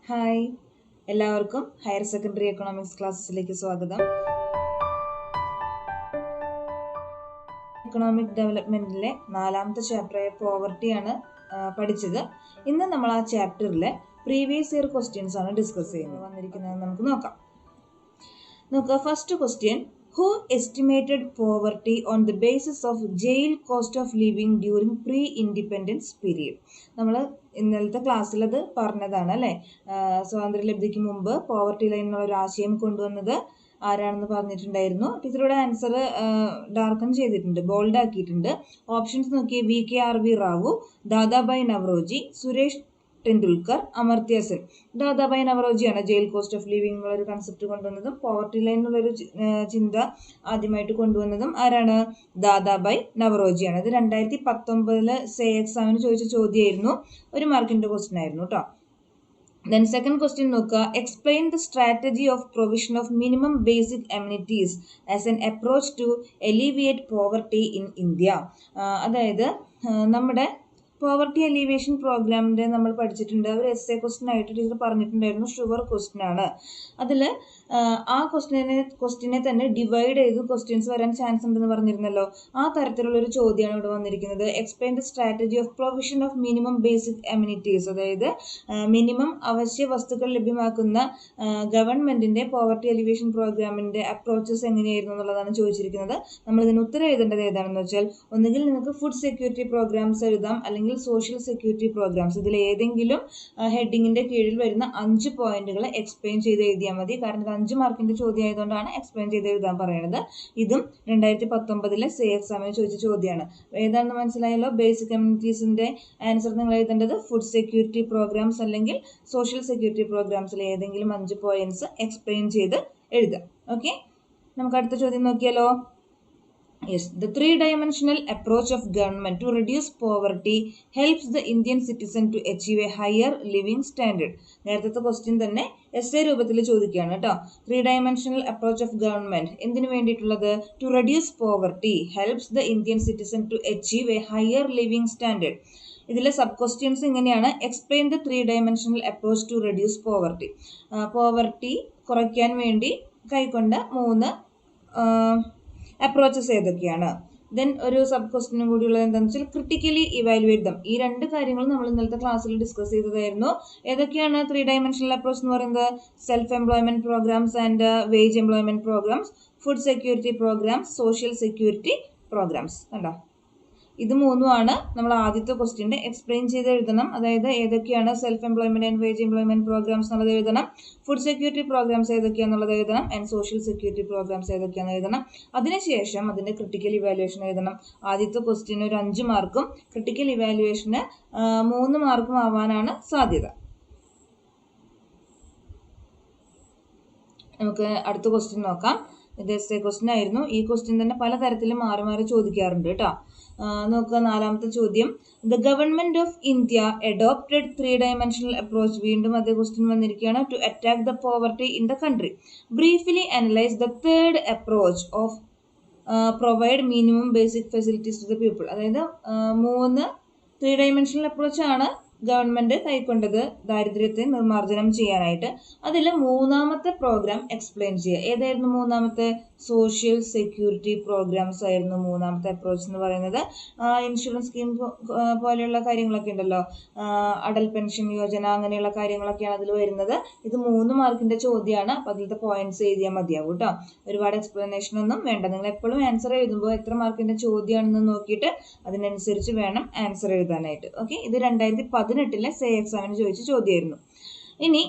Hi, എല്ലാവർക്കും higher secondary economics ക്ലാസ്സിലേക്ക് സ്വാഗതം. എക്കണോമിക് ഡെവലപ്മെന്റിലെ 4ാമത്തെ ചാപ്റ്ററായ പോവർട്ടിയാണ് പഠിച്ചത്. ഇന്ന് നമ്മൾ ആ ചാപ്റ്ററിലെ പ്രീവിയസ് ഇയർ ക്വസ്റ്റ്യൻസ് ആണ് ഡിസ്കസ് ചെയ്യുന്നത്. വന്നിരിക്കുന്നത് നമുക്ക് നോക്കാം. First question, who estimated poverty on the basis of jail cost of living during pre-independence period? നമ്മൾ ഇന്നലത്തെ ക്ലാസ്സിൽ അത് പറഞ്ഞതാണ് അല്ലേ. സ്വാതന്ത്ര്യലബ്ധിക്ക് മുമ്പ് പോവർട്ടി ലൈൻ എന്നുള്ള ഒരു ആശയം കൊണ്ടുവന്നത് ആരാണെന്ന് പറഞ്ഞിട്ടുണ്ടായിരുന്നു. ടീച്ചറുടെ ആൻസർ ഡാർക്കൺ ചെയ്തിട്ടുണ്ട്, ബോൾഡ് ആക്കിയിട്ടുണ്ട്. ഓപ്ഷൻസ് നോക്കിയേ: VKRV റാവു, ദാദാബായ് നവറോജി, സുരേഷ് ടെണ്ടുൽക്കർ, അമർത്യ സെൻ. ദാദാബായ് നവറോജിയാണ് ജയിൽ കോസ്റ്റ് ഓഫ് ലിവിംഗ് എന്നുള്ള ഒരു കൺസെപ്റ്റ് കൊണ്ടുവന്നതും പോവർട്ടി ലൈൻ എന്നുള്ളൊരു ചിന്ത ആദ്യമായിട്ട് കൊണ്ടുവന്നതും ആരാണ്? ദാദാബായ് നവറോജിയാണ്. ഇത് 2019 സേ എക്സാമിന് ചോദിച്ച ചോദ്യമായിരുന്നു, 1 മാർക്കിന്റെ ക്വസ്റ്റ്യൻ ആയിരുന്നു കേട്ടോ. Then second question നോക്കുക, explain the strategy of provision of minimum basic amenities as an approach to alleviate poverty in India. അതായത് നമ്മുടെ പോവർട്ടി അലീവിയേഷൻ പ്രോഗ്രാമിൻ്റെ നമ്മൾ പഠിച്ചിട്ടുണ്ട്. ഒരു എസ് എ ക്വസ്റ്റ്യൻ ആയിട്ട് ടീച്ചർ പറഞ്ഞിട്ടുണ്ടായിരുന്നു, ഷുവർ ക്വസ്റ്റ്യൻ ആണ്. അതിൽ ആ ക്വസ്റ്റ്യനെ തന്നെ ഡിവൈഡ് ചെയ്ത് ക്വസ്റ്റ്യൻസ് വരാൻ ചാൻസ് ഉണ്ടെന്ന് പറഞ്ഞിരുന്നല്ലോ. ആ തരത്തിലുള്ളൊരു ചോദ്യമാണ് ഇവിടെ വന്നിരിക്കുന്നത്. Explain the strategy of provision of minimum basic amenities, അതായത് മിനിമം അവശ്യ വസ്തുക്കൾ ലഭ്യമാക്കുന്ന ഗവൺമെന്റിന്റെ പോവർട്ടി അലിവേഷൻ പ്രോഗ്രാമിന്റെ അപ്രോച്ചസ് എങ്ങനെയായിരുന്നു എന്നുള്ളതാണ് ചോദിച്ചിരിക്കുന്നത്. നമ്മൾ ഇതിന് ഉത്തരം എഴുതേണ്ടത് ഏതാണെന്ന് വെച്ചാൽ, ഒന്നുകിൽ നിങ്ങൾക്ക് ഫുഡ് സെക്യൂരിറ്റി പ്രോഗ്രാംസ് എഴുതാം, അല്ലെങ്കിൽ സോഷ്യൽ സെക്യൂരിറ്റി പ്രോഗ്രാംസ്. ഇതിൽ ഏതെങ്കിലും ഹെഡിങ്ങിന്റെ കീഴിൽ വരുന്ന 5 പോയിന്റുകൾ എക്സ്പ്ലെയിൻ ചെയ്ത് എഴുതിയാൽ മതി. കാരണം ഇത് 5 മാർക്കിന്റെ ചോദ്യം ആയതുകൊണ്ടാണ് എക്സ്പ്ലെയിൻ ചെയ്ത് എഴുതാൻ പറയുന്നത്. ഇതും 2019 സേ എക്സാമിന് ചോദിച്ച ചോദ്യമാണ്. ഏതാണെന്ന് മനസ്സിലായല്ലോ. ബേസിക് കമ്മ്യൂണിറ്റീസിന്റെ ആൻസർ നിങ്ങൾ എഴുതേണ്ടത് ഫുഡ് സെക്യൂരിറ്റി പ്രോഗ്രാംസ് അല്ലെങ്കിൽ സോഷ്യൽ സെക്യൂരിറ്റി പ്രോഗ്രാംസിൽ ഏതെങ്കിലും 5 പോയിന്റ്സ് എക്സ്പ്ലെയിൻ ചെയ്ത് എഴുതാം. ഓക്കെ, നമുക്ക് അടുത്ത ചോദ്യം നോക്കിയാലോ. Yes, the three-dimensional approach of government to reduce poverty helps the Indian citizen to achieve a higher living standard. നേരത്തെ ക്വസ്റ്റ്യൻ തന്നെ എസ്സേ രൂപത്തിൽ ചോദിക്കുകയാണ് കേട്ടോ. 3-dimensional approach of government എന്തിനു വേണ്ടിയിട്ടുള്ളത്? To reduce poverty helps the Indian citizen to achieve a higher living standard. ഇതിലെ sub questions ഇങ്ങനെയാണ്: explain the 3-dimensional approach to reduce poverty. Poverty കുറയ്ക്കാൻ വേണ്ടി കൈക്കൊണ്ട 3 അപ്രോച്ചസ് ഏതൊക്കെയാണ്? ദെൻ ഒരു സബ് ക്വസ്റ്റ്യനും കൂടിയുള്ളത് എന്താണെന്ന് വെച്ചാൽ ക്രിട്ടിക്കലി ഇവാലുവേറ്റ് ദം. ഈ 2 കാര്യങ്ങളും നമ്മൾ ഇന്നലത്തെ ക്ലാസ്സിൽ ഡിസ്കസ് ചെയ്തതായിരുന്നു. ഏതൊക്കെയാണ് 3-dimensional അപ്രോച്ച് എന്ന് പറയുന്നത്? Self employment programs and wage employment programs, food security programs, social security programs. കണ്ടോ, ഇത് 3ആണ് നമ്മൾ ആദ്യത്തെ ക്വസ്റ്റ്യൻ്റെ എക്സ്പ്ലെയിൻ ചെയ്ത് എഴുതണം. അതായത് ഏതൊക്കെയാണ് self employment and wage employment programs എന്നുള്ളത് എഴുതണം, ഫുഡ് സെക്യൂരിറ്റി പ്രോഗ്രാംസ് ഏതൊക്കെയാണെന്നുള്ളത് എഴുതണം, ആൻഡ് സോഷ്യൽ സെക്യൂരിറ്റി പ്രോഗ്രാംസ് ഏതൊക്കെയാണെന്ന് എഴുതണം. അതിനുശേഷം അതിൻ്റെ ക്രിട്ടിക്കൽ ഇവാലുവേഷൻ എഴുതണം. ആദ്യത്തെ ക്വസ്റ്റ്യന് ഒരു 5 മാർക്കും ക്രിട്ടിക്കൽ ഇവാലുവേഷന് 3 മാർക്കും ആവാനാണ് സാധ്യത. നമുക്ക് അടുത്ത ക്വസ്റ്റ്യൻ നോക്കാം. ഇത് എസ് എ ക്വസ്റ്റ്യൻ ആയിരുന്നു. ഈ ക്വസ്റ്റ്യൻ തന്നെ പലതരത്തിലും മാറി മാറി ചോദിക്കാറുണ്ട് കേട്ടോ. നോക്കുക, 4ാമത്തെ ചോദ്യം, the government of India adopted 3-dimensional approach. വീണ്ടും അതേ ക്വസ്റ്റ്യൻ വന്നിരിക്കുകയാണ്. To attack the poverty in the country. Briefly analyse the 3rd approach of provide minimum basic facilities to the people. അതായത് 3-dimensional അപ്രോച്ചാണ് ഗവൺമെന്റ് കൈക്കൊണ്ടത് ദാരിദ്ര്യത്തെ നിർമ്മാർജ്ജനം ചെയ്യാനായിട്ട്. അതിൽ 3ാമത്തെ പ്രോഗ്രാം എക്സ്പ്ലെയിൻ ചെയ്യുക. ഏതായിരുന്നു 3ാമത്തെ? സോഷ്യൽ സെക്യൂരിറ്റി പ്രോഗ്രാംസ് ആയിരുന്നു 3ാമത്തെ അപ്രോച്ച് എന്ന് പറയുന്നത്. ഇൻഷുറൻസ് സ്കീം പോലെയുള്ള കാര്യങ്ങളൊക്കെ ഉണ്ടല്ലോ, അടൽ പെൻഷൻ യോജന, അങ്ങനെയുള്ള കാര്യങ്ങളൊക്കെയാണ് അതിൽ വരുന്നത്. ഇത് 3 മാർക്കിന്റെ ചോദ്യമാണ്. അപ്പോൾ അതിലത്തെ പോയിന്റ്സ് എഴുതിയാൽ മതിയാവും കേട്ടോ. ഒരുപാട് എക്സ്പ്ലനേഷൻ ഒന്നും വേണ്ട. നിങ്ങൾ എപ്പോഴും ആൻസർ എഴുതുമ്പോൾ എത്ര മാർക്കിന്റെ ചോദ്യമാണെന്ന് നോക്കിയിട്ട് അതിനനുസരിച്ച് വേണം ആൻസർ എഴുതാനായിട്ട്. ഓക്കെ, ഇത് 2018 സേ എക്സാമിന് ചോദിച്ച ചോദ്യമായിരുന്നു. ഇനി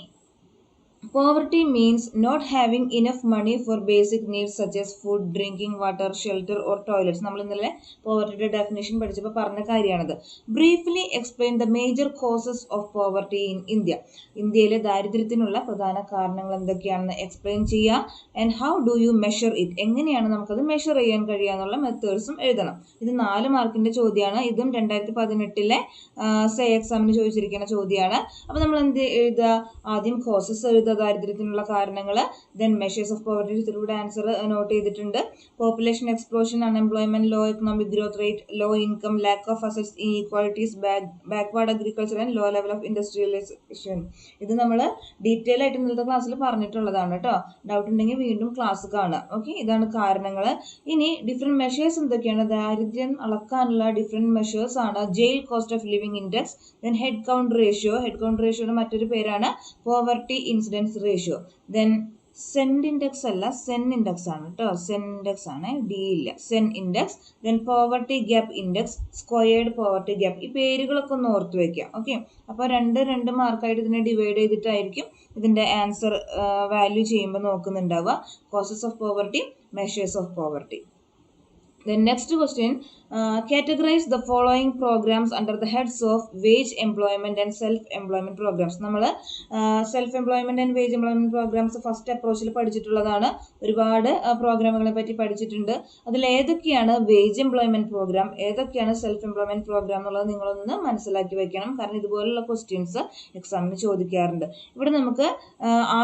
poverty means not having enough money for basic needs such as food, drinking water, shelter or toilets. നമ്മൾ ഇന്നലെ പോവർട്ടിയുടെ ഡെഫിനേഷൻ പഠിച്ചപ്പോൾ പറഞ്ഞ കാര്യമാണത്. Briefly explain the major causes of poverty in India. ഇന്ത്യയിലെ ദാരിദ്ര്യത്തിനുള്ള പ്രധാന കാരണങ്ങൾ എന്തൊക്കെയാണെന്ന് എക്സ്പ്ലെയിൻ ചെയ്യുക. And how do you measure it, എങ്ങനെയാണ് നമുക്കത് മെഷർ ചെയ്യാൻ കഴിയുക എന്നുള്ള മെത്തേഡ്സും എഴുതണം. ഇത് 4 മാർക്കിന്റെ ചോദ്യമാണ്. ഇതും 2018 സേ എക്സാമിന് ചോദിച്ചിരിക്കുന്ന ചോദ്യമാണ്. അപ്പോൾ നമ്മൾ എന്ത് എഴുതുക? ആദ്യം കോസസ് എഴുതുക, അസംഘടിത ദാരിദ്ര്യത്തിനുള്ള കാരണങ്ങൾ, ദെൻ മെഷേഴ്സ് ഓഫ് പോവർട്ടി, ഇവിടെ ആൻസർ നോട്ട് ചെയ്തിട്ടുണ്ട്. Population explosion, unemployment, low economic growth rate, low income, lack of assets, inequalities, backward agriculture and low level of industrialisation. ഇത് നമ്മൾ ഡീറ്റെയിൽ ആയിട്ട് ഇന്നത്തെ ക്ലാസ്സിൽ പറഞ്ഞിട്ടുള്ളതാണ് കേട്ടോ. ഡൗട്ട് ഉണ്ടെങ്കിൽ വീണ്ടും ക്ലാസ് കാണുക. ഓക്കെ, ഇതാണ് കാരണങ്ങൾ. ഇനി ഡിഫറെന്റ് മെഷേഴ്സ് എന്തൊക്കെയാണ്? ദാരിദ്ര്യം അളക്കാനുള്ള ഡിഫറെന്റ് മെഷേഴ്സ് ആണ് jail cost of living index, then head count ratio, head count റേഷ്യോയുടെ മറ്റൊരു പേരാണ് poverty incidence ratio, then cent index അല്ല സെൻ ഇൻഡെക്സ് ആണ് കേട്ടോ, സെൻ ഇൻഡെക്സ് ആണ്, ഡി ഇല്ല, Sen index, then poverty gap index, squared poverty gap. ഈ പേരുകളൊക്കെ ഒന്ന് ഓർത്ത് വെക്കാം. ഓക്കെ, അപ്പോൾ രണ്ട് മാർക്കായിട്ട് ഇതിനെ ഡിവൈഡ് ചെയ്തിട്ടായിരിക്കും ഇതിന്റെ ആൻസർ വാല്യൂ ചെയ്യുമ്പോൾ നോക്കുന്നുണ്ടാവുക. Causes of poverty, measures of poverty. Then next question, categorize the following programs under the heads of wage employment and self-employment programs. നമ്മൾ self employment and wage employment programs first അപ്രോച്ചിൽ പഠിച്ചിട്ടുള്ളതാണ്. ഒരുപാട് പ്രോഗ്രാമുകളെ പറ്റി പഠിച്ചിട്ടുണ്ട്. അതിൽ ഏതൊക്കെയാണ് വേജ് എംപ്ലോയ്മെന്റ് പ്രോഗ്രാം, ഏതൊക്കെയാണ് സെൽഫ് എംപ്ലോയ്മെന്റ് പ്രോഗ്രാം എന്നുള്ളത് നിങ്ങളൊന്ന് മനസ്സിലാക്കി വെക്കണം. കാരണം ഇതുപോലുള്ള ക്വസ്റ്റ്യൻസ് എക്സാമിന് ചോദിക്കാറുണ്ട്. ഇവിടെ നമുക്ക്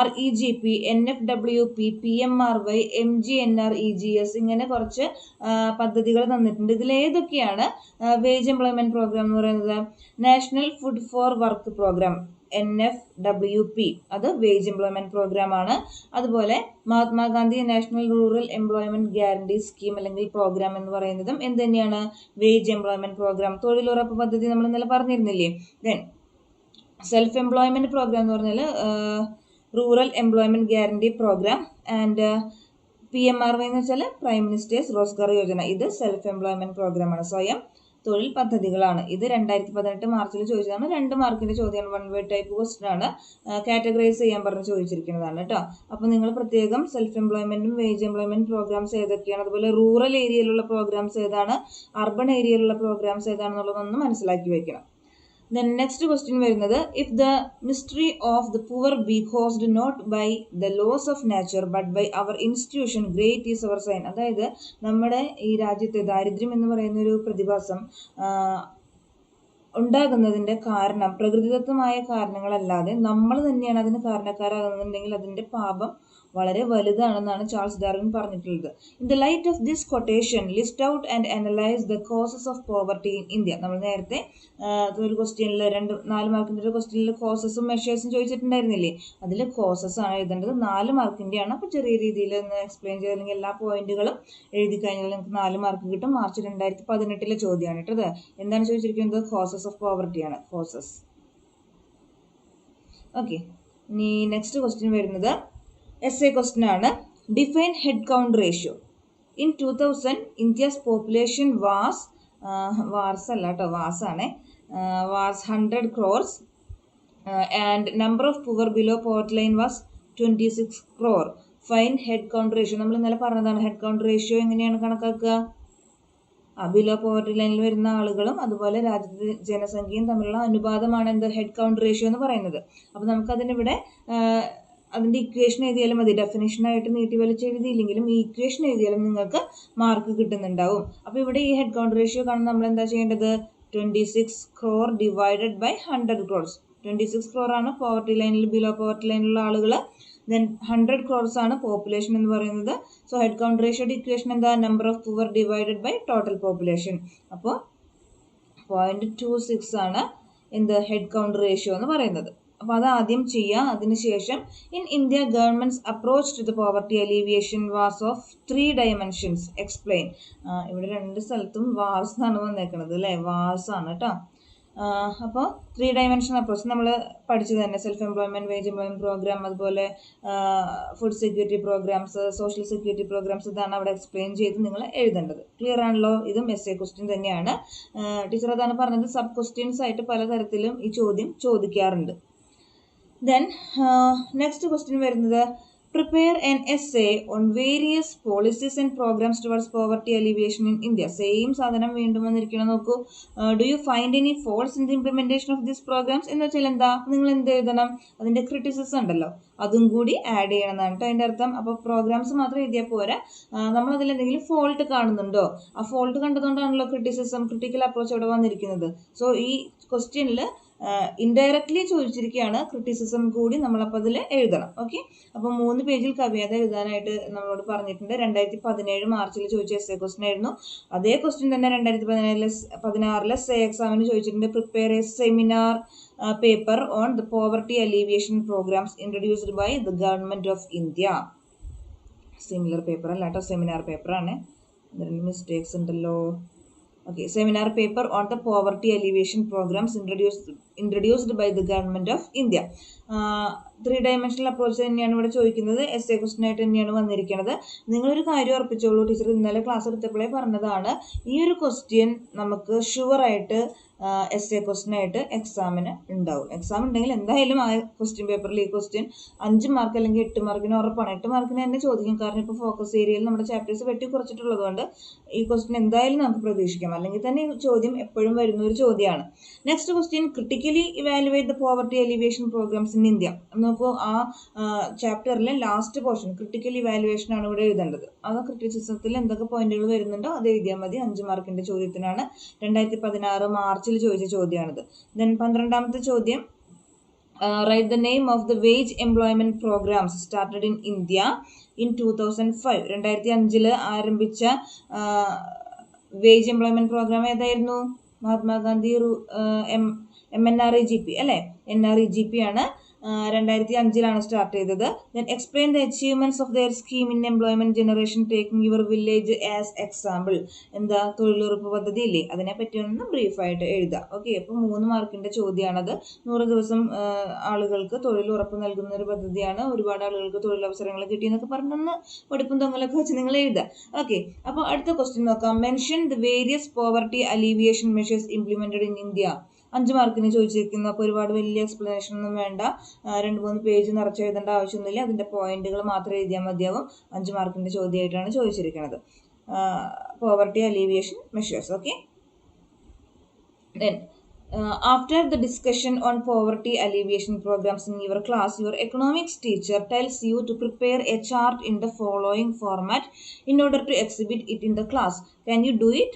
REGP, NFWP, PMRY, MGNR, EGS ഇങ്ങനെ കുറച്ച് പദ്ധതികൾ തന്നിട്ടുണ്ട്. ഇതിൽ ഏതൊക്കെയാണ് വേജ് എംപ്ലോയ്മെന്റ് പ്രോഗ്രാം എന്ന് പറയുന്നത്? National food for work program, NFWP, അത് വേജ് എംപ്ലോയ്മെന്റ് പ്രോഗ്രാം ആണ്. അതുപോലെ Mahatma Gandhi national rural employment guarantee scheme അല്ലെങ്കിൽ പ്രോഗ്രാം എന്ന് പറയുന്നതും എന്ത് തന്നെയാണ്? Wage employment program. തൊഴിലുറപ്പ് പദ്ധതി നമ്മൾ ഇന്നലെ പറഞ്ഞിരുന്നില്ലേ. ദെൻ സെൽഫ് എംപ്ലോയ്മെന്റ് പ്രോഗ്രാം എന്ന് പറഞ്ഞാൽ rural employment guarantee program, and PMRY എന്ന് വെച്ചാൽ പ്രൈം മിനിസ്റ്റേഴ്സ് റോസ്ഗാർ യോജന. ഇത് സെൽഫ് എംപ്ലോയ്മെന്റ് പ്രോഗ്രാം ആണ്, സ്വയം തൊഴിൽ പദ്ധതികളാണ്. ഇത് 2018 മാർച്ചിൽ ചോദിച്ചതാണ്. 2 മാർക്കിന്റെ ചോദ്യമാണ്, 1 വേർഡ് ടൈപ്പ് ക്വസ്റ്റൻ ആണ്. കാറ്റഗറൈസ് ചെയ്യാൻ പറഞ്ഞ് ചോദിച്ചിരിക്കുന്നതാണ് കേട്ടോ. അപ്പോൾ നിങ്ങൾ പ്രത്യേകം സെൽഫ് എംപ്ലോയ്മെന്റും വേജ് എംപ്ലോയ്മെന്റ് പ്രോഗ്രാംസ് ഏതൊക്കെയാണ്, അതുപോലെ റൂറൽ ഏരിയയിലുള്ള പ്രോഗ്രാംസ് ഏതാണ്, അർബൻ ഏരിയയിലുള്ള പ്രോഗ്രാംസ് ഏതാണെന്നുള്ളതൊന്ന് മനസ്സിലാക്കി വെക്കണം. Then next question വരുന്നത്, if the mystery of the poor be caused not by the laws of nature but by our institution, great is our sign. അതായത് നമ്മുടെ ഈ രാജ്യത്തെ ദാരിദ്ര്യം എന്ന് പറയുന്ന ഒരു പ്രതിഭാസം ഉണ്ടാകുന്നതിന്റെ കാരണം പ്രകൃതിദത്തമായ കാരണങ്ങളല്ലാതെ നമ്മൾ തന്നെയാണ് അതിന് കാരണക്കാരാകുന്നുണ്ടെങ്കിൽ അതിന്റെ പാപം വളരെ വലുതാണെന്നാണ് ചാൾസ് ഡാർവിൻ പറഞ്ഞിട്ടുള്ളത്. In the light of this quotation list out and analyse the causes of poverty in India. നമ്മൾ നേരത്തെ ഒരു ക്വസ്റ്റ്യനിൽ 4 മാർക്കിന്റെ ഒരു ക്വസ്റ്റ്യനിൽ കോസസും മെഷേഴ്സും ചോദിച്ചിട്ടുണ്ടായിരുന്നില്ലേ, അതിൽ കോസസ് ആണ് എഴുതേണ്ടത്. 4 മാർക്കിന്റെയാണ്. അപ്പോൾ ചെറിയ രീതിയിൽ ഒന്ന് എക്സ്പ്ലെയിൻ ചെയ്ത് അല്ലെങ്കിൽ എല്ലാ പോയിന്റുകളും എഴുതി കഴിഞ്ഞാൽ നമുക്ക് 4 മാർക്ക് കിട്ടും. മാർച്ച് 2018 ചോദ്യമാണ് കേട്ടത്. എന്താണ് ചോദിച്ചിരിക്കുന്നത്? കോസസ് ഓഫ് പോവർട്ടി ആണ്, കോസസ്. ഓക്കെ, ഇനി നെക്സ്റ്റ് ക്വസ്റ്റ്യൻ വരുന്നത് essay question ആണ്. Define head count ratio. In 2000 India's population was was 100 crores and number of poor below poverty line was 26 crore. Find head count ratio. നമ്മൾ ഇന്നലെ പറഞ്ഞതാണ് head count ratio എങ്ങനെയാണ് കണക്കാക്കുക? Below poverty ലൈനിൽ വരുന്ന ആളുകളും അതുപോലെ രാജ്യത്തെ ജനസംഖ്യയും തമ്മിലുള്ള അനുപാതമാണ് എന്ത്? ഹെഡ് കൗണ്ട് റേഷ്യോ എന്ന് പറയുന്നത്. അപ്പോൾ നമുക്കതിനിവിടെ അതിൻ്റെ ഇക്വേഷൻ എഴുതിയാലും മതി. ഡെഫിനേഷനായിട്ട് നീട്ടി വലിച്ച് എഴുതിയില്ലെങ്കിലും ഈ ഇക്വേഷൻ എഴുതിയാലും നിങ്ങൾക്ക് മാർക്ക് കിട്ടുന്നുണ്ടാവും. അപ്പോൾ ഇവിടെ ഈ ഹെഡ് കൗണ്ട് റേഷ്യോ കാണാൻ നമ്മൾ എന്താ ചെയ്യേണ്ടത്? 26 crore divided by 100 crores. 26 crore ആണ് പോവർട്ടി ലൈനിൽ ബിലോ പോവർട്ടി ലൈനിലുള്ള ആളുകൾ. ദെൻ 100 crores ആണ് പോപ്പുലേഷൻ എന്ന് പറയുന്നത്. സോ ഹെഡ് കൗണ്ട് റേഷ്യോയുടെ ഇക്വേഷൻ എന്താ? Number of poor divided by total population. അപ്പോൾ 0.26 ആണ് എന്ത്? ഹെഡ് കൗണ്ട് റേഷ്യോ എന്ന് പറയുന്നത്. അപ്പോൾ അത് ആദ്യം ചെയ്യുക. അതിനുശേഷം in India government's approach to the poverty alleviation was of 3 dimensions. Explain. ഇവിടെ 2 സ്ഥലത്തും വാർസ് എന്നാണ് വന്നേക്കുന്നത് അല്ലേ? വാർസ് ആണ് കേട്ടോ. അപ്പോൾ 3 dimension അപ്രോച്ച് നമ്മൾ പഠിച്ചത് തന്നെ. Self employment, wage employment program, അതുപോലെ food security programs, social security programs, ഇതാണ് അവിടെ എക്സ്പ്ലെയിൻ ചെയ്ത് നിങ്ങൾ എഴുതേണ്ടത്. ക്ലിയർ ആണല്ലോ? ഇതും essay ക്വസ്റ്റ്യൻ തന്നെയാണ്. ടീച്ചർ അതാണ് പറഞ്ഞത്, സബ് ക്വസ്റ്റ്യൻസ് ആയിട്ട് പലതരത്തിലും ഈ ചോദ്യം ചോദിക്കാറുണ്ട്. Then next question വരുന്നത്, prepare an essay on various policies and programs towards poverty alleviation in India. Same സാധനം വീണ്ടും വന്നിരിക്കണം. നോക്കൂ, do you find any faults in the implementation of these programs? എന്ന് വെച്ചാൽ എന്താ? നിങ്ങൾ എന്ത് എഴുതണം? അതിന്റെ ക്രിറ്റിസിസം ഉണ്ടല്ലോ, അതും കൂടി ആഡ് ചെയ്യണം എന്നാണ് കേട്ടോ അതിൻ്റെ അർത്ഥം. അപ്പോൾ പ്രോഗ്രാംസ് മാത്രം എഴുതിയാൽ പോരാ, നമ്മൾ അതിൽ എന്തെങ്കിലും ഫോൾട്ട് കാണുന്നുണ്ടോ? ആ ഫോൾട്ട് കണ്ടതുകൊണ്ടാണല്ലോ ക്രിറ്റിസിസം, ക്രിട്ടിക്കൽ അപ്രോച്ച് അവിടെ വന്നിരിക്കുന്നത്. സോ ഈ ക്വസ്റ്റ്യനിൽ ഇൻഡയറക്ട്ലി ചോദിച്ചിരിക്കുകയാണ്, ക്രിറ്റിസിസം കൂടി നമ്മളപ്പോൾ അതിൽ എഴുതണം. ഓക്കെ, അപ്പോൾ 3 പേജിൽ കവിത എഴുതാനായിട്ട് നമ്മളോട് പറഞ്ഞിട്ടുണ്ട്. 2017 മാർച്ചിൽ ചോദിച്ച എസ്സേ ക്വസ്റ്റ്യൻ ആയിരുന്നു. അതേ ക്വസ്റ്റ്യൻ തന്നെ 2016 എസ്സേ എക്സാമിന് ചോദിച്ചിട്ടുണ്ട്. Prepare a seminar paper on the poverty alleviation programs introduced by the government of India. Similar paper അല്ല കേട്ടോ, സെമിനാർ പേപ്പറാണ്. 2 മിസ്റ്റേക്സ് ഉണ്ടല്ലോ. Okay, seminar paper on the poverty alleviation programs introduced by the government of India. 3 dimensional approach തന്നെയാണ് ഇവിടെ ചോദിക്കുന്നത്. Essay question ആയിട്ട് തന്നെയാണ് വന്നിരിക്കുന്നത്. നിങ്ങളൊരു കാര്യം ഉറപ്പിച്ചോളൂ, ടീച്ചർ ഇന്നലെ ക്ലാസ് എടുത്തപ്പോഴേ പറഞ്ഞതാണ്, ഈ ഒരു ക്വസ്റ്റ്യൻ നമുക്ക് ഷുവറായിട്ട് എസ്സേ ക്വസ്റ്റ്യൻ ആയിട്ട് എക്സാമിന് ഉണ്ടാവും. എക്സാം ഉണ്ടെങ്കിൽ എന്തായാലും ആ ക്വസ്റ്റ്യൻ പേപ്പറിൽ ഈ ക്വസ്റ്റ്യൻ 5 മാർക്ക് അല്ലെങ്കിൽ 8 മാർക്കിന് ഉറപ്പാണ്. 8 മാർക്കിന് തന്നെ ചോദിക്കും. കാരണം ഇപ്പോൾ ഫോക്കസ് ഏരിയയിൽ നമ്മുടെ ചാപ്റ്റേഴ്സ് വെട്ടി കുറച്ചിട്ടുള്ളത് കൊണ്ട് ഈ ക്വസ്റ്റ്യൻ എന്തായാലും നമുക്ക് പ്രതീക്ഷിക്കാം. അല്ലെങ്കിൽ തന്നെ ഈ ചോദ്യം എപ്പോഴും വരുന്ന ഒരു ചോദ്യമാണ്. Next question, critically evaluate the poverty alleviation programs in India. നോക്കൂ, ആ ചാപ്റ്ററിലെ ലാസ്റ്റ് പോർഷൻ ക്രിട്ടിക്കൽ ഇവാലുവേഷൻ ആണ് ഇവിടെ എഴുതേണ്ടത്. ആ ക്രിറ്റിസിസത്തിൽ എന്തൊക്കെ പോയിന്റുകൾ വരുന്നുണ്ടോ അത് എഴുതിയാൽ മതി. 5 മാർക്കിന്റെ ചോദ്യത്തിനാണ്. 2016 മാർച്ചിൽ ചോദിച്ച ചോദ്യമാണിത്. ദെൻ 12ാമത്തെ ചോദ്യം, write the name of the wage employment programs started in India in 2005. 2005 ആരംഭിച്ച വേജ് എംപ്ലോയ്മെന്റ് പ്രോഗ്രാം ഏതായിരുന്നു? മഹാത്മാഗാന്ധി MNREGP അല്ലേ? NREGP ആണ്. 2005 സ്റ്റാർട്ട് ചെയ്തത്. Then explain the achievements of their scheme in employment generation taking your village as example. എന്താ, തൊഴിലുറപ്പ് പദ്ധതി ഇല്ലേ, അതിനെ പറ്റി ഒന്ന് ബ്രീഫായിട്ട് എഴുതാം. ഓക്കെ, അപ്പോൾ 3 മാർക്കിന്റെ ചോദ്യമാണത്. 100 ദിവസം ആളുകൾക്ക് തൊഴിലുറപ്പ് നൽകുന്ന ഒരു പദ്ധതിയാണ്. ഒരുപാട് ആളുകൾക്ക് തൊഴിലവസരങ്ങൾ കിട്ടിയെന്നൊക്കെ പറഞ്ഞൊന്ന് പഠിപ്പും തൊങ്ങലൊക്കെ വെച്ച് നിങ്ങൾ എഴുതാം. ഓക്കെ, അപ്പോൾ അടുത്ത ക്വസ്റ്റ്യൻ നോക്കാം. Mention the various poverty alleviation measures implemented in India. 5 മാർക്കിന് ചോദിച്ചിരിക്കുന്നു. അപ്പോൾ ഒരുപാട് വലിയ എക്സ്പ്ലനേഷൻ ഒന്നും വേണ്ട. 2-3 പേജ് നിറച്ച് എഴുതേണ്ട ആവശ്യമൊന്നുമില്ല. അതിൻ്റെ പോയിന്റുകൾ മാത്രം എഴുതിയാൽ മതിയാവും. 5 മാർക്കിന്റെ ചോദ്യമായിട്ടാണ് ചോദിച്ചിരിക്കുന്നത്. Poverty alleviation measures. Okay, then after the discussion on poverty alleviation programs in your class, your economics teacher tells you to prepare a chart in the following format in order to exhibit it in the class. Can you do it?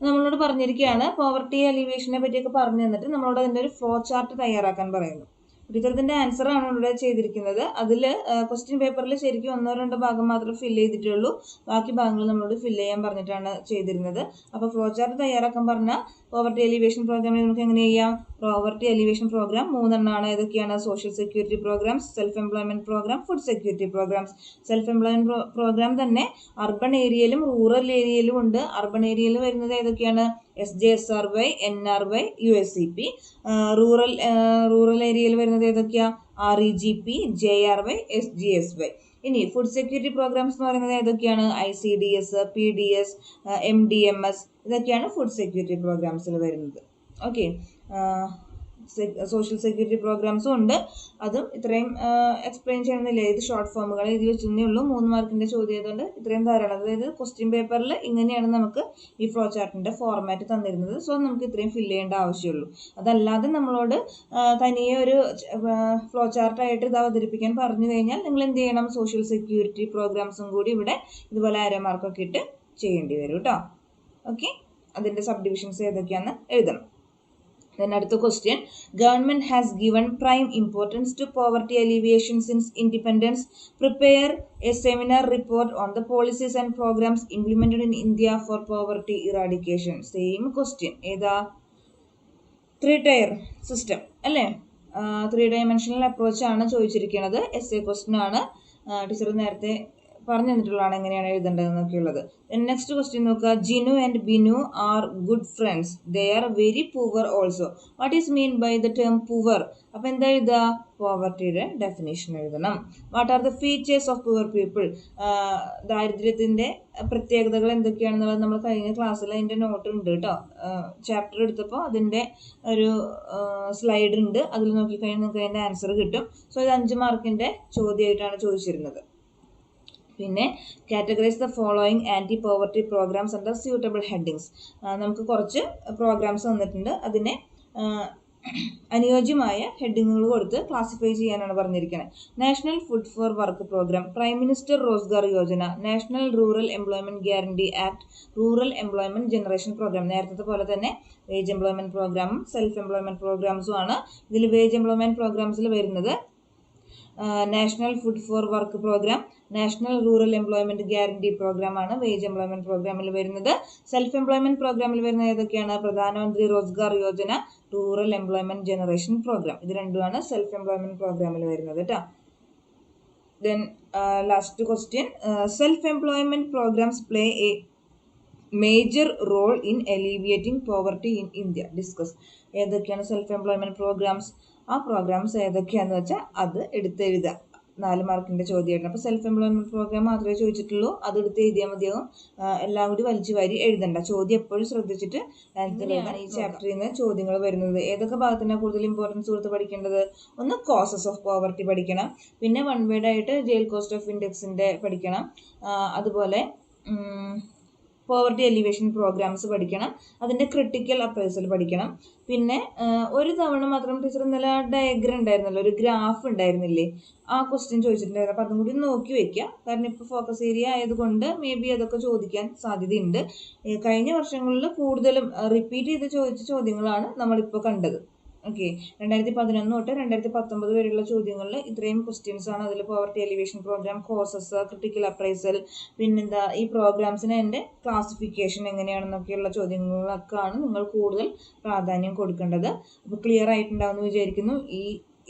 നമ്മളോട് പറഞ്ഞിരിക്കുകയാണ്, poverty അലീവിയേഷനെ പറ്റിയൊക്കെ പറഞ്ഞു തന്നിട്ട് നമ്മളോട് അതിൻ്റെ ഒരു flow chart തയ്യാറാക്കാൻ പറയുന്നു. ടീച്ചറിൻ്റെ ആൻസർ ആണ് ഇവിടെ ചെയ്തിരിക്കുന്നത്. അതിൽ ക്വസ്റ്റ്യൻ പേപ്പറിൽ ശരിക്കും 1-2 ഭാഗം മാത്രം ഫില്ല് ചെയ്തിട്ടുള്ളൂ. ബാക്കി ഭാഗങ്ങൾ നമ്മളോട് ഫില്ല് ചെയ്യാൻ പറഞ്ഞിട്ടാണ് ചെയ്തിരുന്നത്. അപ്പോൾ ഫ്ലോ ചാർട്ട് തയ്യാറാക്കാൻ പറഞ്ഞാൽ പോവർട്ടി അലീവിയേഷൻ പ്രോഗ്രാമിൽ നമുക്ക് എങ്ങനെ ചെയ്യാം? പോവർട്ടി അലീവിയേഷൻ പ്രോഗ്രാം 3 എണ്ണമാണ്. ഏതൊക്കെയാണ്? Social security programs, self employment program, food security programs. Self employment program തന്നെ അർബൺ ഏരിയയിലും റൂറൽ ഏരിയയിലും ഉണ്ട്. അർബൺ ഏരിയയിൽ വരുന്നത് ഏതൊക്കെയാണ്? SJSRY, NRY, USCP. റൂറൽ ഏരിയയിൽ വരുന്നത് ഏതൊക്കെയാ? REGP, JRY, SGSY. ഇനി ഫുഡ് സെക്യൂരിറ്റി പ്രോഗ്രാംസ് എന്ന് പറയുന്നത് ഏതൊക്കെയാണ്? ICDS, PDS, MDMS. ഇതൊക്കെയാണ് ഫുഡ് സെക്യൂരിറ്റി പ്രോഗ്രാംസിൽ വരുന്നത്. ഓക്കെ, സോഷ്യൽ സെക്യൂരിറ്റി പ്രോഗ്രാംസും ഉണ്ട്. അതും ഇത്രയും എക്സ്പ്ലെയിൻ ചെയ്യുന്നില്ല. ഇത് ഷോർട്ട് ഫോമുകൾ എഴുതി വെച്ചതേ ഉള്ളൂ. 3 മാർക്കിന്റെ ചോദ്യം ആയതുകൊണ്ട് ഇത്രയും ധാരാളം. അതായത് ക്വസ്റ്റ്യൻ പേപ്പറിൽ ഇങ്ങനെയാണ് നമുക്ക് ഈ ഫ്ലോ ചാർട്ടിന്റെ ഫോർമാറ്റ് തന്നിരുന്നത്. സോ നമുക്ക് ഇത്രയും ഫില്ല് ചെയ്യേണ്ട ആവശ്യമുള്ളൂ. അതല്ലാതെ നമ്മളോട് തനിയെ ഒരു ഫ്ലോ ചാർട്ടായിട്ട് ഇത് അവതരിപ്പിക്കാൻ പറഞ്ഞു കഴിഞ്ഞാൽ നിങ്ങൾ എന്ത് ചെയ്യണം? സോഷ്യൽ സെക്യൂരിറ്റി പ്രോഗ്രാംസും കൂടി ഇവിടെ ഇതുപോലെ ആരോ മാർക്കൊക്കെ ഇട്ട് ചെയ്യേണ്ടി വരും കേട്ടോ. ഓക്കെ, അതിന്റെ സബ് ഡിവിഷൻസ് ഏതൊക്കെയാണെന്ന് എഴുതണം. Then അടുത്ത question, government has given prime importance to poverty alleviation since independence. Prepare a seminar report on the policies and programs implemented in India for poverty eradication. Same question. ഏതാ? 3-tier system അല്ലേ? 3 dimensional approach ആണ് ചോദിച്ചിരിക്കുന്നത്. essay question ആണ്. Teacher നേരത്തെ പറഞ്ഞു തന്നിട്ടുള്ളതാണ് എങ്ങനെയാണ് എഴുതേണ്ടതെന്നൊക്കെയുള്ളത്. Next question നോക്കുക. Jinu and Binu are good friends. They are very poor also. What is mean by the term poor? അപ്പം എന്താ എഴുതുക? പോവർട്ടിയുടെ ഡെഫിനേഷൻ എഴുതണം. What are the features of poor people? ദാരിദ്ര്യത്തിന്റെ പ്രത്യേകതകൾ എന്തൊക്കെയാണെന്നുള്ളത് നമ്മൾ കഴിഞ്ഞ ക്ലാസ്സിൽ അതിന്റെ നോട്ട് ഉണ്ട് കേട്ടോ. ചാപ്റ്റർ എടുത്തപ്പോൾ അതിന്റെ ഒരു സ്ലൈഡ് ഉണ്ട്. അതിൽ നോക്കിക്കഴിഞ്ഞാൽ നിങ്ങൾക്ക് അതിന്റെ ആൻസർ കിട്ടും. സോ ഇത് 5 മാർക്കിന്റെ ചോദ്യമായിട്ടാണ് ചോദിച്ചിരുന്നത്. പിന്നെ categorise the following anti poverty programs under suitable headings. നമുക്ക് കുറച്ച് പ്രോഗ്രാംസ് തന്നിട്ടുണ്ട്. അതിനെ അനുയോജ്യമായ ഹെഡിങ്ങുകൾ കൊടുത്ത് ക്ലാസിഫൈ ചെയ്യാനാണ് പറഞ്ഞിരിക്കുന്നത്. National food for work program, prime minister Rozgar Yojana, national rural employment guarantee act, rural employment generation program. നേരത്തെ പോലെ തന്നെ വേജ് എംപ്ലോയ്മെന്റ് പ്രോഗ്രാമും സെൽഫ് എംപ്ലോയ്മെന്റ് പ്രോഗ്രാംസും ആണ്. ഇതിൽ വേജ് എംപ്ലോയ്മെന്റ് പ്രോഗ്രാംസിൽ വരുന്നത് national food for work program, national rural employment guarantee program ആണ് വേജ് എംപ്ലോയ്മെന്റ് പ്രോഗ്രാമിൽ വരുന്നത്. സെൽഫ് എംപ്ലോയ്മെന്റ് പ്രോഗ്രാമിൽ വരുന്ന ഏതൊക്കെയാണ്? Pradhan Mantri Rozgar Yojana, rural employment generation program. ഇത് രണ്ടുമാണ് സെൽഫ് എംപ്ലോയ്മെന്റ് പ്രോഗ്രാമിൽ വരുന്നത് കേട്ടോ. Then last question, self employment programs play a major role in alleviating poverty in India. Discuss. ഏതൊക്കെയാണ് സെൽഫ് എംപ്ലോയ്മെന്റ് പ്രോഗ്രാംസ്? ആ പ്രോഗ്രാംസ് ഏതൊക്കെയാണെന്ന് വെച്ചാൽ അത് എടുത്തെഴുതുക. 4 മാർക്കിന്റെ ചോദ്യമായിരുന്നു. അപ്പോൾ സെൽഫ് എംപ്ലോയ്മെന്റ് പ്രോഗ്രാം മാത്രമേ ചോദിച്ചിട്ടുള്ളൂ, അത് എടുത്ത് എഴുതിയാൽ മതിയാവും. എല്ലാം കൂടി വലിച്ചു വാരി എഴുതണ്ട. ചോദ്യം എപ്പോഴും ശ്രദ്ധിച്ചിട്ട് ഈ ചാപ്റ്ററിൽ നിന്ന് ചോദ്യങ്ങൾ വരുന്നത്. ഏതൊക്കെ ഭാഗത്തിനാണ് കൂടുതൽ ഇമ്പോർട്ടൻസ് കൊടുത്ത് പഠിക്കേണ്ടത്? ഒന്ന് കോസസ് ഓഫ് പോവർട്ടി പഠിക്കണം, പിന്നെ വൺ വേർഡ് ആയിട്ട് ജയിൽ കോസ്റ്റ് ഓഫ് ഇൻഡെക്സിന്റെ പഠിക്കണം, അതുപോലെ പോവർട്ടി എലിവേഷൻ പ്രോഗ്രാംസ് പഠിക്കണം, അതിൻ്റെ ക്രിട്ടിക്കൽ അപ്രൈസൽ പഠിക്കണം. പിന്നെ ഒരു തവണ മാത്രം ടീച്ചർ ഇന്നലെ ഡയഗ്രം ഉണ്ടായിരുന്നല്ലോ, ഒരു ഗ്രാഫ് ഉണ്ടായിരുന്നില്ലേ, ആ ക്വസ്റ്റ്യൻ ചോദിച്ചിട്ടുണ്ടായിരുന്നു. അപ്പം അതും കൂടി നോക്കി വെക്കുക. കാരണം ഇപ്പോൾ ഫോക്കസ് ഏരിയ ആയതുകൊണ്ട് മേ ബി അതൊക്കെ ചോദിക്കാൻ സാധ്യതയുണ്ട്. കഴിഞ്ഞ വർഷങ്ങളിൽ കൂടുതലും റിപ്പീറ്റ് ചെയ്ത് ചോദിച്ച ചോദ്യങ്ങളാണ് നമ്മളിപ്പോൾ കണ്ടത്. ഓക്കെ, 2011 തൊട്ട് 2019 വരെയുള്ള ചോദ്യങ്ങളിൽ ഇത്രയും ക്വസ്റ്റ്യൻസ് ആണ്. അതിൽ poverty elevation program, causes, critical appraisal, പിന്നെന്താ ഈ പ്രോഗ്രാംസിന് എൻ്റെ ക്ലാസിഫിക്കേഷൻ എങ്ങനെയാണെന്നൊക്കെയുള്ള ചോദ്യങ്ങളൊക്കെയാണ് നിങ്ങൾ കൂടുതൽ പ്രാധാന്യം കൊടുക്കേണ്ടത്. അപ്പോൾ ക്ലിയർ ആയിട്ടുണ്ടാവുമെന്ന് വിചാരിക്കുന്നു.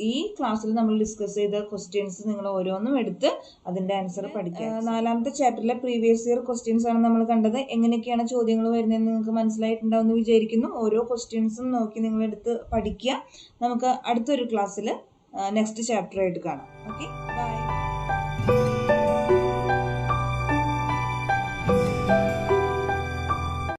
ഈ ക്ലാസ്സിൽ നമ്മൾ ഡിസ്കസ് ചെയ്ത ക്വസ്റ്റ്യൻസ് നിങ്ങൾ ഓരോന്നും എടുത്ത് അതിൻ്റെ ആൻസർ പഠിക്കുക. 4ാമത്തെ ചാപ്റ്ററിലെ പ്രീവിയസ് ഇയർ ക്വസ്റ്റ്യൻസ് ആണ് നമ്മൾ കണ്ടത്. എങ്ങനെയൊക്കെയാണ് ചോദ്യങ്ങൾ വരുന്നതെന്ന് നിങ്ങൾക്ക് മനസ്സിലായിട്ടുണ്ടാവുമെന്ന് വിചാരിക്കുന്നു. ഓരോ ക്വസ്റ്റ്യൻസും നോക്കി നിങ്ങൾ എടുത്ത് പഠിക്കുക. നമുക്ക് അടുത്തൊരു ക്ലാസ്സിൽ നെക്സ്റ്റ് ചാപ്റ്റർ ആയിട്ട് കാണാം. ഓക്കെ.